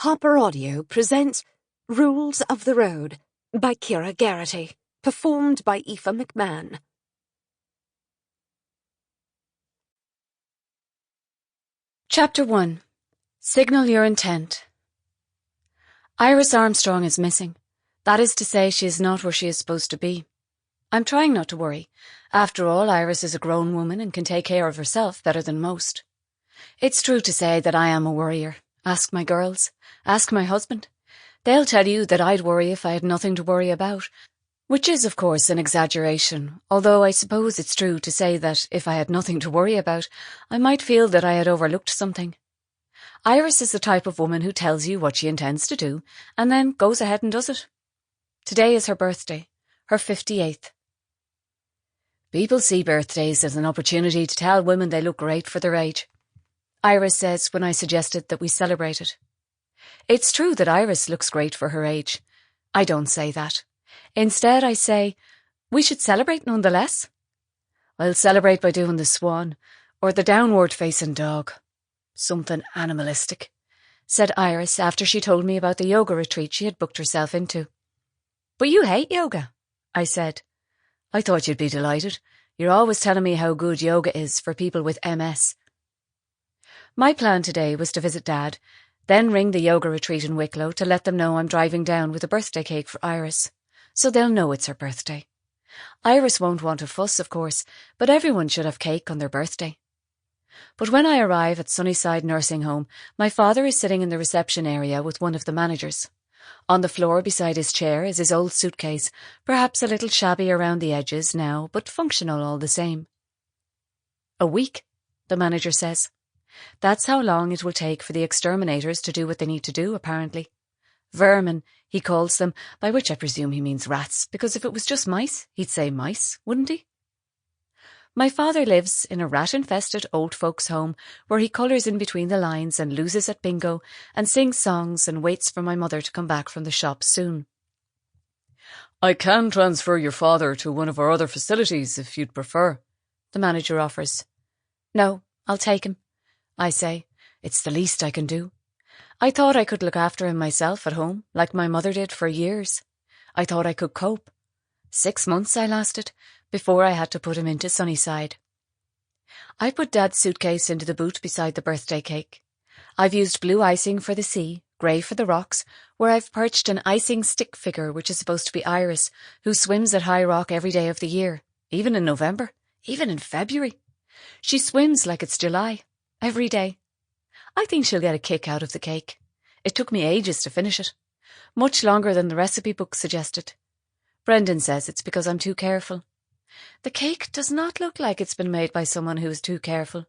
HarlequinAudio presents Rules of the Road by Ciara Geraghty, performed by Aoife Mcmahon. Chapter 1. Signal your intent. Iris Armstrong is missing. That is to say, she is not where she is supposed to be. I'm trying not to worry. After all, Iris is a grown woman and can take care of herself better than most. It's true to say that I am a worrier. Ask my girls. Ask my husband. They'll tell you that I'd worry if I had nothing to worry about, which is, of course, an exaggeration, although I suppose it's true to say that if I had nothing to worry about, I might feel that I had overlooked something. Iris is the type of woman who tells you what she intends to do, and then goes ahead and does it. Today is her birthday, her 58th. People see birthdays as an opportunity to tell women they look great for their age, Iris says when I suggested that we celebrate it. It's true that Iris looks great for her age. I don't say that. Instead, I say, we should celebrate nonetheless. I'll celebrate by doing the swan, or the downward-facing dog. Something animalistic, said Iris after she told me about the yoga retreat she had booked herself into. But you hate yoga, I said. I thought you'd be delighted. You're always telling me how good yoga is for people with MS. My plan today was to visit Dad, then ring the yoga retreat in Wicklow to let them know I'm driving down with a birthday cake for Iris, so they'll know it's her birthday. Iris won't want a fuss, of course, but everyone should have cake on their birthday. But when I arrive at Sunnyside Nursing Home, my father is sitting in the reception area with one of the managers. On the floor beside his chair is his old suitcase, perhaps a little shabby around the edges now, but functional all the same. A week, the manager says. That's how long it will take for the exterminators to do what they need to do, apparently. Vermin, he calls them, by which I presume he means rats, because if it was just mice, he'd say mice, wouldn't he? My father lives in a rat-infested old folks' home where he colours in between the lines and loses at bingo and sings songs and waits for my mother to come back from the shop soon. I can transfer your father to one of our other facilities if you'd prefer, the manager offers. No, I'll take him, I say. It's the least I can do. I thought I could look after him myself at home, like my mother did for years. I thought I could cope. 6 months I lasted, before I had to put him into Sunnyside. I put Dad's suitcase into the boot beside the birthday cake. I've used blue icing for the sea, grey for the rocks, where I've perched an icing stick figure which is supposed to be Iris, who swims at High Rock every day of the year, even in November, even in February. She swims like it's July, every day. I think she'll get a kick out of the cake. It took me ages to finish it, much longer than the recipe book suggested. Brendan says it's because I'm too careful. The cake does not look like it's been made by someone who is too careful.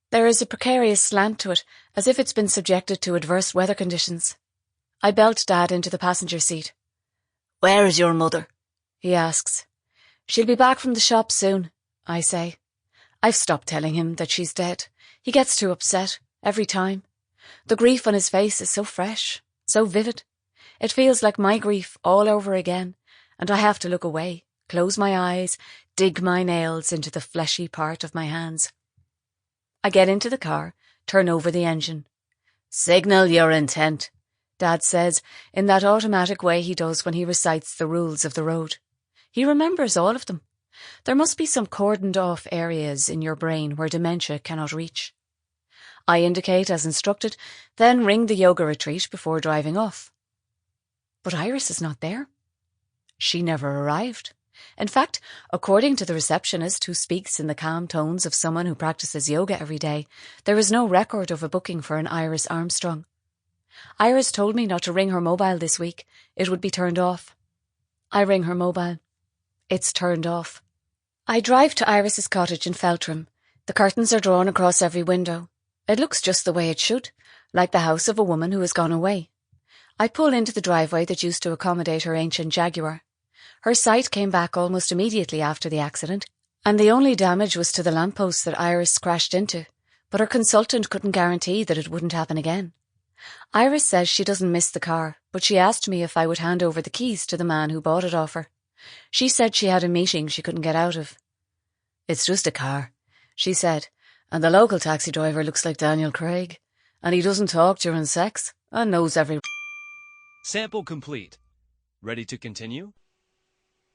There is a precarious slant to it, as if it's been subjected to adverse weather conditions. I belt Dad into the passenger seat. Where is your mother? He asks. She'll be back from the shop soon, I say. I've stopped telling him that she's dead. He gets too upset, every time. The grief on his face is so fresh, so vivid. It feels like my grief all over again, and I have to look away, close my eyes, dig my nails into the fleshy part of my hands. I get into the car, turn over the engine. Signal your intent, Dad says, in that automatic way he does when he recites the rules of the road. He remembers all of them. There must be some cordoned off areas in your brain where dementia cannot reach. I indicate as instructed, then ring the yoga retreat before driving off. But Iris is not there. She never arrived. In fact, according to the receptionist who speaks in the calm tones of someone who practices yoga every day, there is no record of a booking for an Iris Armstrong. Iris told me not to ring her mobile this week. It would be turned off. I ring her mobile. It's turned off. I drive to Iris's cottage in Feltram. The curtains are drawn across every window. It looks just the way it should, like the house of a woman who has gone away. I pull into the driveway that used to accommodate her ancient Jaguar. Her sight came back almost immediately after the accident, and the only damage was to the lamppost that Iris crashed into, but her consultant couldn't guarantee that it wouldn't happen again. Iris says she doesn't miss the car, but she asked me if I would hand over the keys to the man who bought it off her. She said she had a meeting she couldn't get out of. It's just a car, she said, and the local taxi driver looks like Daniel Craig, and he doesn't talk during sex. Knows every... Sample complete. Ready to continue?